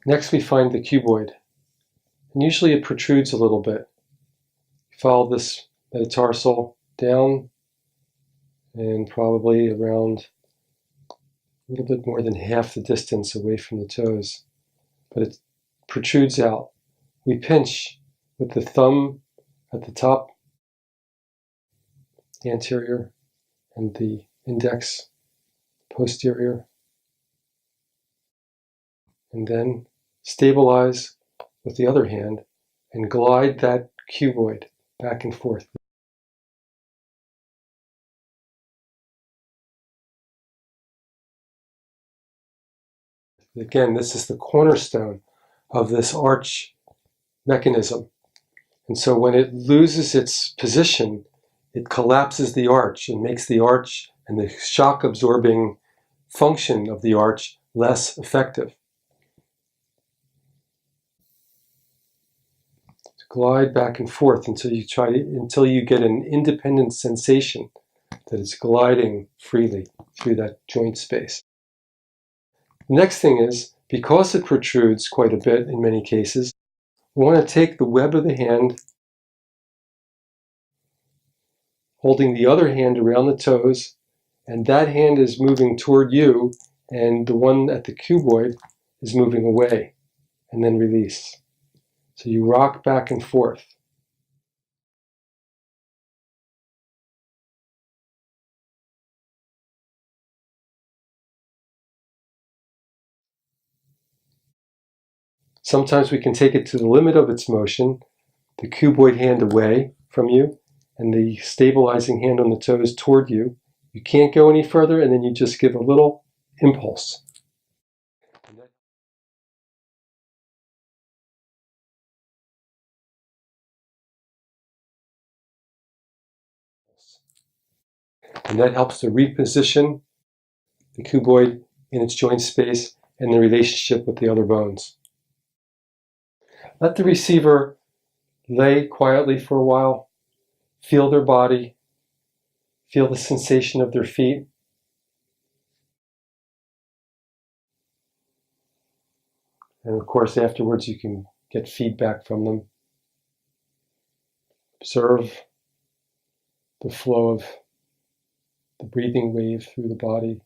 Next we find the cuboid, and usually it protrudes a little bit. Follow this metatarsal down and probably around a little bit more than half the distance away from the toes, but it protrudes out. We pinch with the thumb at the top anterior and the index posterior, and then stabilize with the other hand and glide that cuboid back and forth. Again, this is the cornerstone of this arch mechanism. And so when it loses its position, it collapses the arch and makes the arch and the shock absorbing function of the arch less effective. Glide back and forth until you get an independent sensation that it's gliding freely through that joint space. The next thing is, because it protrudes quite a bit in many cases, we want to take the web of the hand, holding the other hand around the toes, and that hand is moving toward you, and the one at the cuboid is moving away, and then release. So you rock back and forth. Sometimes we can take it to the limit of its motion, the cuboid hand away from you, and the stabilizing hand on the toes toward you. You can't go any further, and then you just give a little impulse. And that helps to reposition the cuboid in its joint space and the relationship with the other bones. Let the receiver lay quietly for a while, feel their body, feel the sensation of their feet. And of course, afterwards you can get feedback from them. Observe the flow of the breathing wave through the body.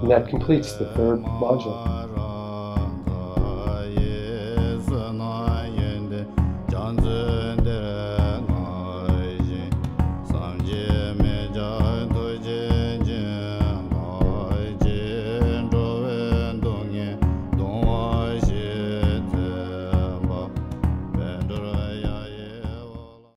And that completes the third module.